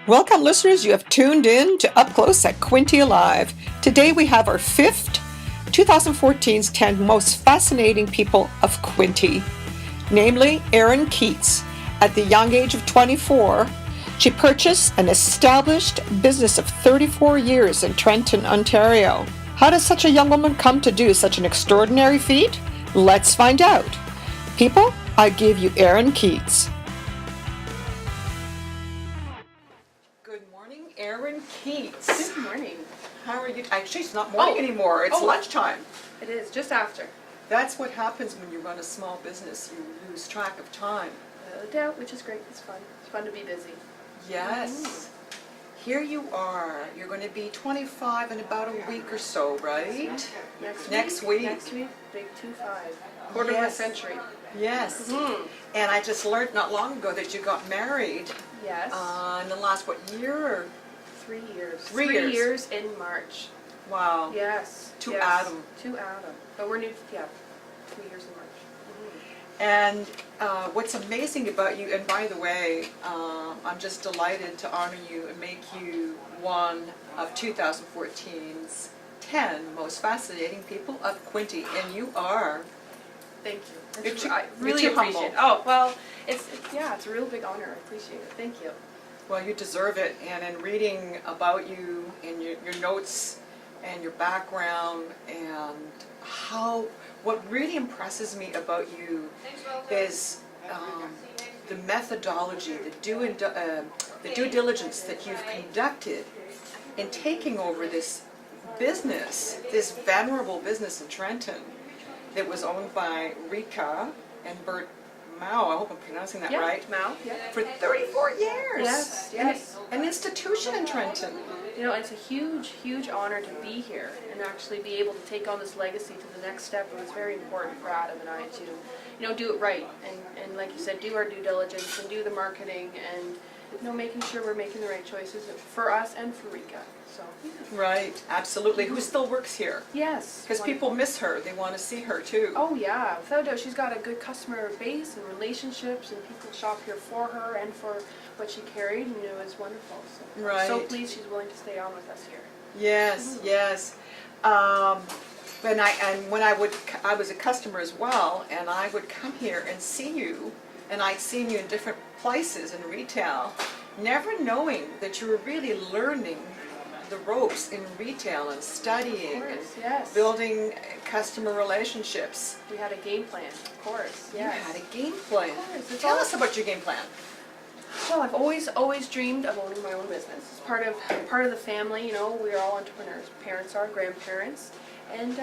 Welcome, listeners. You have tuned in to Up Close at QuinteALIVE. Today we have our fifth 2014's 10 most fascinating people of Quinte, namely Erin Keats. At the young age of 24, she purchased an established business of 34 years in Trenton, Ontario. How does such a young woman come to do such an extraordinary feat? Let's find out. People, I give you Erin Keats. Erin Keats. Good morning. How are you? Actually, it's not morning anymore. It's lunchtime. It is, just after. That's what happens when you run a small business. You lose track of time. No doubt, which is great. It's fun. It's fun to be busy. Yes. Here you are. You're going to be 25 in about a week or so, right? Next week. Next week, big 2-5. Quarter of a century. Yes. And I just learned not long ago that you got married. Yes. In the last, what, year? 3 years. 3 years. 3 years in March. Wow. Yes. To Adam. To Adam. But we're new, 3 years in March. And what's amazing about you, and by the way, I'm just delighted to honor you and make you one of 2014's 10 most fascinating people of Quinte, and you are. Thank you. I really appreciate it. Oh, well, it's a real big honor. I appreciate it. Thank you. Well, you deserve it, and in reading about you and your notes and your background and what really impresses me about you is the methodology, the due diligence that you've conducted in taking over this business, this venerable business in Trenton that was owned by Rika and Bert Mao, I hope I'm pronouncing that right. Mao, for 34 years. Yes. An institution in Trenton. You know, it's a huge, huge honor to be here and actually be able to take on this legacy to the next step. It was very important for Adam and I to, do it right and like you said, do our due diligence and do the marketing and, making sure we're making the right choices for us and for Rika. So. Right, absolutely. Who still works here? Yes. Because people miss her. They want to see her too. Oh yeah, without a doubt. She's got a good customer base and relationships, and people shop here for her and for what she carried, and it was wonderful. So right. I'm so pleased she's willing to stay on with us here. Yes, yes. When I was a customer as well, and I would come here and see you, and I'd seen you in different places in retail, never knowing that you were really learning the ropes in retail and studying and building customer relationships. We had a game plan, of course. You had a game plan. Tell us about your game plan. Well, I've always dreamed of owning my own business. It's part of the family. We're all entrepreneurs. Parents are, grandparents, and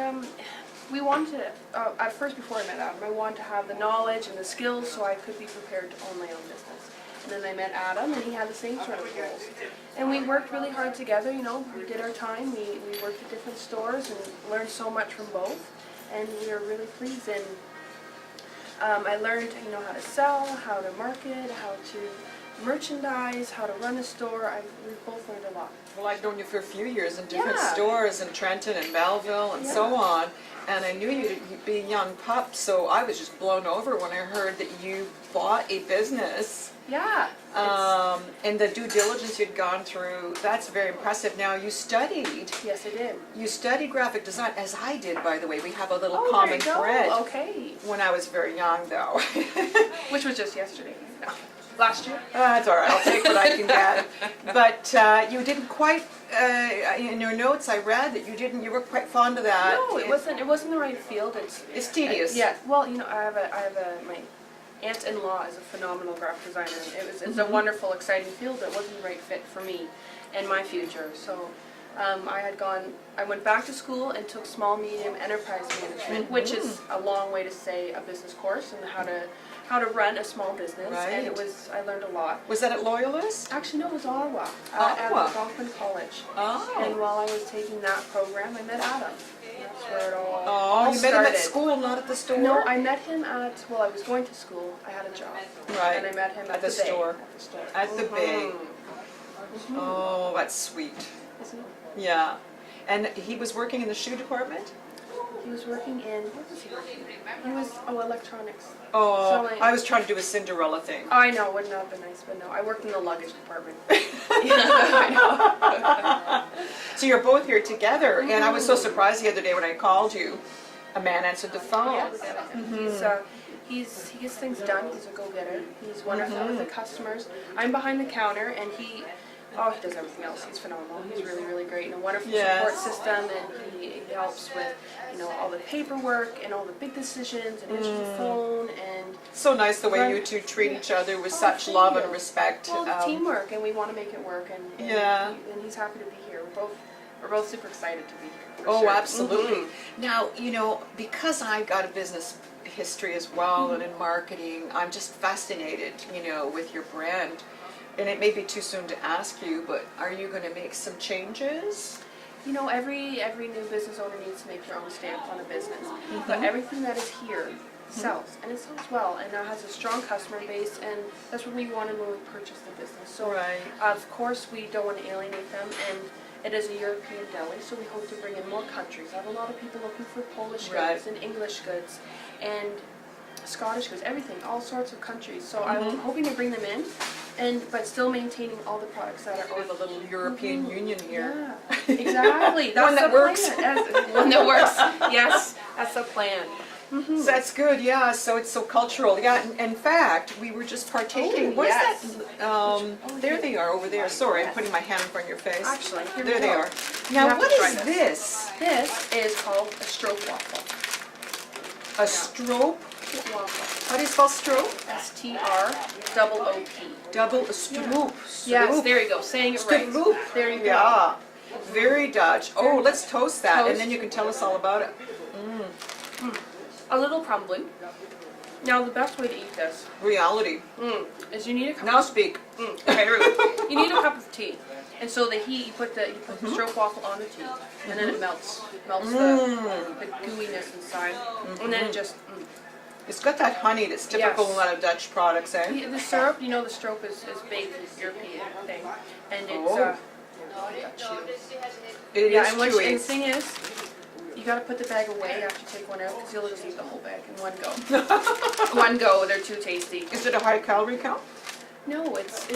we wanted to. At first, before I met Adam, I wanted to have the knowledge and the skills so I could be prepared to own my own business. And then I met Adam, and he had the same sort of goals. And we worked really hard together, we did our time, we worked at different stores and learned so much from both. And we are really pleased. And I learned, how to sell, how to market, how to merchandise, how to run a store. We've both learned a lot. Well, I've known you for a few years in different stores in Trenton and Belleville and so on. And I knew you'd be a young pup, so I was just blown over when I heard that you bought a business. Yeah. And the due diligence you'd gone through, that's very impressive. Now, you studied. Yes, I did. You studied graphic design, as I did, by the way. We have a little common thread. Okay. When I was very young, though. Which was just yesterday. No. Last year? That's all right. I'll take what I can get. But you didn't quite. In your notes, I read that you were quite fond of that. No, it wasn't the right field. It's tedious. Yeah. Well, my aunt-in-law is a phenomenal graphic designer. It's a wonderful, exciting field, but it wasn't the right fit for me and my future. So I went back to school and took small, medium enterprise management, which is a long way to say a business course and how to run a small business. Right. And I learned a lot. Was that at Loyalist? Actually, no, it was Ottawa. At Algonquin College. Oh. And while I was taking that program, I met Adam. That's where it all you met him at school, not at the store? No, I met him I was going to school. I had a job. Right. And I met him at the store. At the store. At the Bay. Oh, that's sweet. Isn't it? Yeah. And he was working in the shoe department? He was working in, what was he working in? He was, electronics. Oh, So, like- I was trying to do a Cinderella thing. I know, wouldn't have been nice, but no, I worked in the luggage department. I know. So you're both here together, and I was so surprised the other day when I called you. A man answered the phone. Yes. He gets things done. He's a go-getter. He's wonderful with the customers. I'm behind the counter, and he does everything else. He's phenomenal. He's really, really great, and a wonderful support system, and he helps with, all the paperwork and all the big decisions, and answers the phone, and So nice the way you two treat each other with such love and respect. well, the teamwork, and we want to make it work, and he's happy to be here. We're both super excited to be here. Oh, sure. absolutely. Now, because I got a business history as well and in marketing, I'm just fascinated, with your brand. And it may be too soon to ask you, but are you going to make some changes? Every new business owner needs to make their own stamp on a business. But everything that is here sells, and it sells well, and it has a strong customer base, and that's what we wanted when we purchased the business. So, of course, we don't want to alienate them, and it is a European deli, so we hope to bring in more countries. I have a lot of people looking for Polish goods and English goods and Scottish goods, everything, all sorts of countries. So I'm hoping to bring them in, but still maintaining all the products that are Or the little European Union here. Yeah, exactly. That's One that the works. Plan. One that works. Yes, that's the plan. So that's good, yeah. So it's so cultural. Yeah, in fact, we were just partaking. What is that? There they are over there. Sorry, I'm putting my hand in front of your face. Actually, here There we they go. are. Now, have what to try is this? This is called a stroop waffle. A stroop? Waffle. How do you spell stroop? STROOP. Double a stroop. Yes, there you go. Saying it right. Stroop. There you go. Yeah. Very Dutch. Oh, let's toast that, and Toast. then you can tell us all about it. A little crumbly. Now, the best way to eat this Reality. is you need a cup. Now speak. Okay, here we go. You need a cup of tea, and so the heat you put the stroop waffle on the tea, and then it melts the gooiness inside, and then it just. It's got that honey that's typical in a lot of Dutch products, eh? The syrup, the stroop is baked European thing, and it's It is and the chewy. thing is, you gotta put the bag away after you take one out, because you'll just eat the whole bag in one go. One go, they're too tasty. Is it a high calorie count? No, it's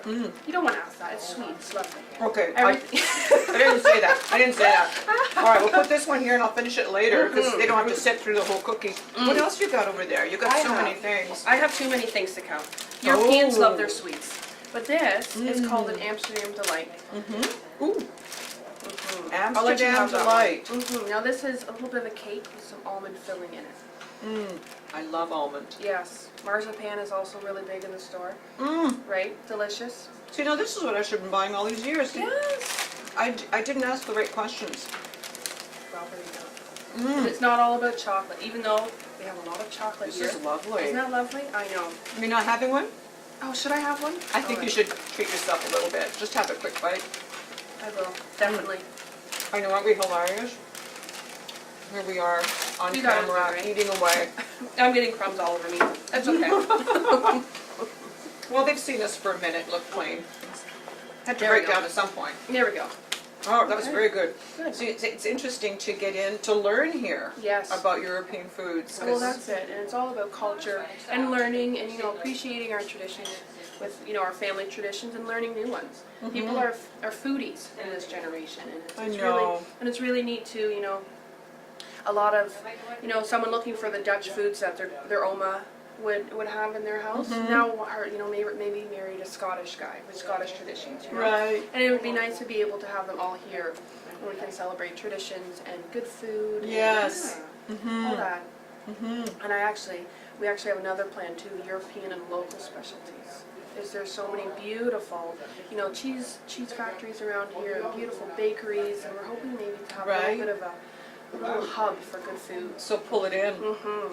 you don't want to ask that. It's sweet. It's lovely. Okay, Everything. I didn't say that. All right, we'll put this one here and I'll finish it later because they don't have to sit through the whole cookie. What else you got over there? You got so many things. I have too many things to count. Europeans love their sweets. But this is called an Amsterdam Delight. Ooh. I'll let you Amsterdam have that Delight. one. Now this is a little bit of a cake with some almond filling in it. I love almond. Yes. Marzipan is also really big in the store. Right? Delicious. See, now this is what I should have been buying all these years. Yes. I didn't ask the right questions. Well, there you go. But it's not all about chocolate, even though we have a lot of chocolate This here. is lovely. Isn't that lovely? I know. You're not having one? Oh, should I have one? I think you should treat yourself a little bit. Just have a quick bite. I will. Definitely. I know, aren't we hilarious? Here we are on You got it, camera right? eating away. I'm getting crumbs all over me. That's okay. Well, they've seen us for a minute look plain. Had to There we break go. down at some point. There we go. Oh, that was very good. Good. See, it's interesting to get in, to learn here Yes. about European foods. Well, that's it. And it's all about culture and learning and, appreciating our traditions with, our family traditions and learning new ones. People are foodies in this generation. And it's really, and it's really neat to, a lot of, someone looking for the Dutch foods that their oma would have in their house. Now, her, maybe married a Scottish guy with Scottish traditions. Right. And it would be nice to be able to have them all here, where we can celebrate traditions and good food. Yes. And, all that. And we actually have another plan too: European and local specialties. There's so many beautiful, cheese factories around here, and beautiful bakeries, and we're hoping maybe to have a little bit of a little hub for good food. So pull it in.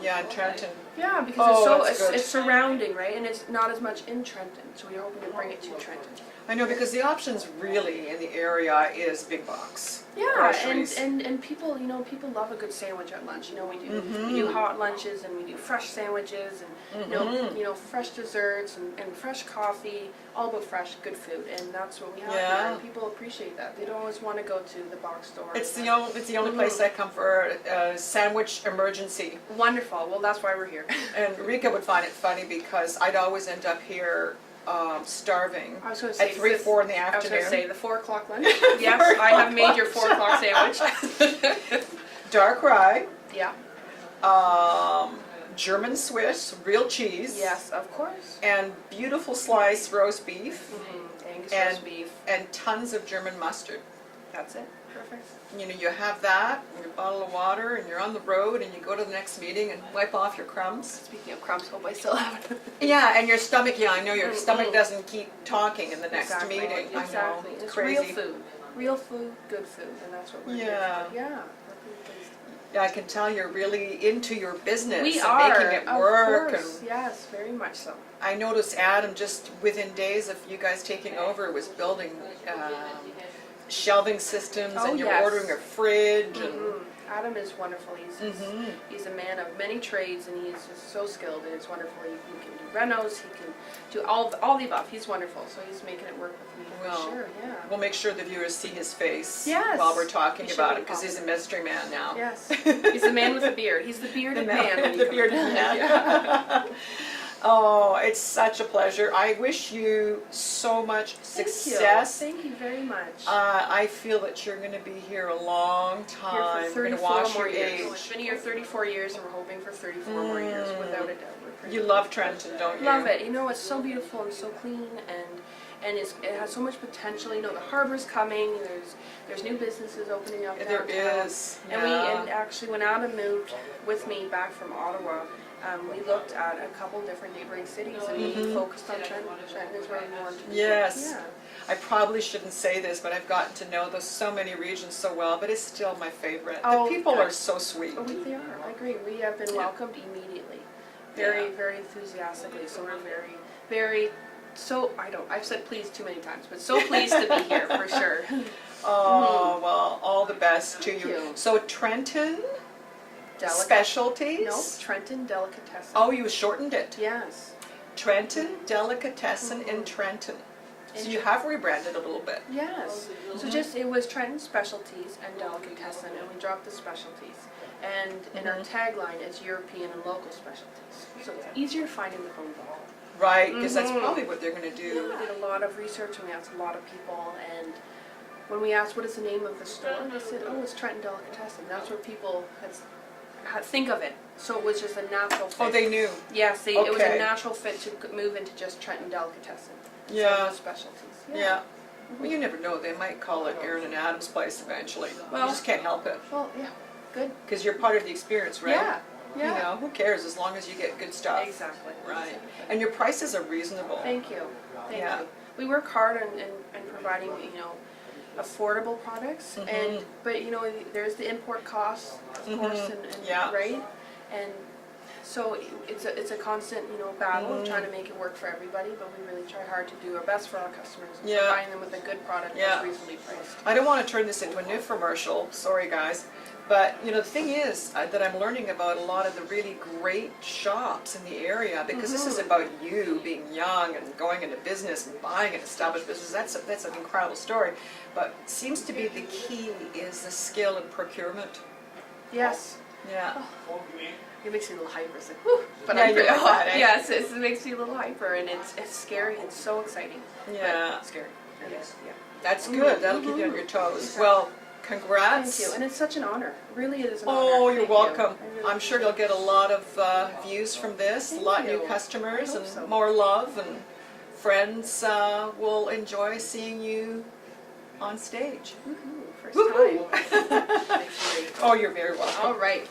Yeah, in Trenton. Yeah, because Oh, it's that's good. it's surrounding, right? And it's not as much in Trenton, so we're hoping to bring it to Trenton. I know, because the options really in the area is big box Yeah, groceries. and people, people love a good sandwich at lunch. We do hot lunches, and we do fresh sandwiches, and fresh desserts, and fresh coffee, all about fresh, good food, and that's what we have here. And people appreciate that. They don't always want to go to the box store. It's the only place I come for a sandwich emergency. Wonderful. Well, that's why we're here. And Rika would find it funny because I'd always end up here starving I was going to say at 3, 4 in the I was going afternoon. to say the 4 o'clock lunch. Yes, I have made your 4 o'clock sandwich. Dark rye, Yeah. German Swiss, real cheese. Yes, of course. And beautiful sliced roast beef. Angus And- roast beef. And tons of German mustard. That's it. Perfect. You have that, and your bottle of water, and you're on the road, and you go to the next meeting and wipe off your crumbs. Speaking of crumbs, hope I still have it. Yeah, and your stomach, I know your stomach doesn't keep talking in the next meeting. Exactly. I know, It's crazy. real food. Real food, good food, and that's what we're here Yeah. for. Yeah. We're pretty pleased. Yeah, I can tell you're really into your business We and are, making it work. of course. Yes, very much so. I noticed Adam, just within days of you guys taking over, was building shelving systems, Oh, and you're yes. ordering a fridge. And Adam is wonderful. He's a man of many trades, and he is just so skilled, and it's wonderful. He can do renos, he can do all the above. He's wonderful, so he's making it work with me Well, for sure. Yeah. we'll make sure the viewers see his face Yes. while we're talking He should about be it, because he's a mystery man now. Yes. He's the man with the beard. He's the bearded man. when you The come bearded in. man. Yeah. Oh, it's such a pleasure. I wish you so much success. Thank you very much. I feel that you're going to be here a long time. Here for We're going to 34 watch more your years. age. We've been here 34 years, and we're hoping for 34 more years, without a doubt. We're pretty You love Trenton, don't you? Love it. It's so beautiful and so clean, and it has so much potential. The harbor's coming. There's new businesses opening up There downtown. is. And actually, when Adam moved with me back from Ottawa, we looked at a couple different neighboring cities, and we focused on Trenton. Trenton is where we wanted to be. Yes. Yeah. I probably shouldn't say this, but I've gotten to know so many regions so well, but it's still my favorite. Oh, The people good. are so sweet. They are. I agree. We have been welcomed immediately, very, very enthusiastically. So we're very, very. I've said please too many times, but so pleased to be here for sure. Oh, well, all the best to Thank you. you. So Trenton Delicate. Specialties? No, Trenton Delicatessen. Oh, you shortened it. Yes. Trenton Delicatessen in Trenton. So you have rebranded a little bit. Yes. So it was Trenton Specialties and Delicatessen, and we dropped the specialties. And in our tagline, it's European and local specialties. So it's easier to find in the phone book. Right, because that's probably what they're going to do. We did a lot of research, and we asked a lot of people, and when we asked what is the name of the store, they said, oh, it's Trenton Delicatessen. That's where people had think of it. So it was just a natural fit. Oh, they knew. Yes, it was a Okay. natural fit to move into just Trenton Delicatessen. Yeah. Specialties. Yeah. Well, you never know. They might call it Erin and Adam's place eventually. Well- You just can't help it. Well, yeah, good. Because you're part of the experience, right? Yeah, yeah. You know, who cares as long as you get good stuff. Exactly. Right. And your prices are reasonable. Thank you. Thank Yeah. you. We work hard in providing, affordable products, but there's the import costs, of course, and Yeah. right, and so it's a constant battle of trying to make it work for everybody, but we really try hard to do our best for our customers and Yeah. providing them with a good product Yeah. that's reasonably priced. I don't want to turn this into a infomercial, sorry guys, but the thing is that I'm learning about a lot of the really great shops in the area, because this is about you being young and going into business and buying an established business. That's an incredible story, but seems to be the key is the skill in procurement. Yes. Yeah. It makes me a little hyper. It's like, whew. But Yeah, you're like that, eh? yes, it makes me a little hyper, and it's scary. It's so exciting. Yeah. But scary. It is. Yeah. That's good. That'll keep you on your toes. Well, congrats. Thank you, and it's such an honor. Really, it is an honor. Oh, you're Thank you. welcome. I really I'm sure you'll get a lot of views from this, a lot Thank new you. customers, I hope and so. more love, and friends will enjoy seeing you on stage. Woohoo, first Woohoo. time. Makes me great. Oh, you're very welcome. All right.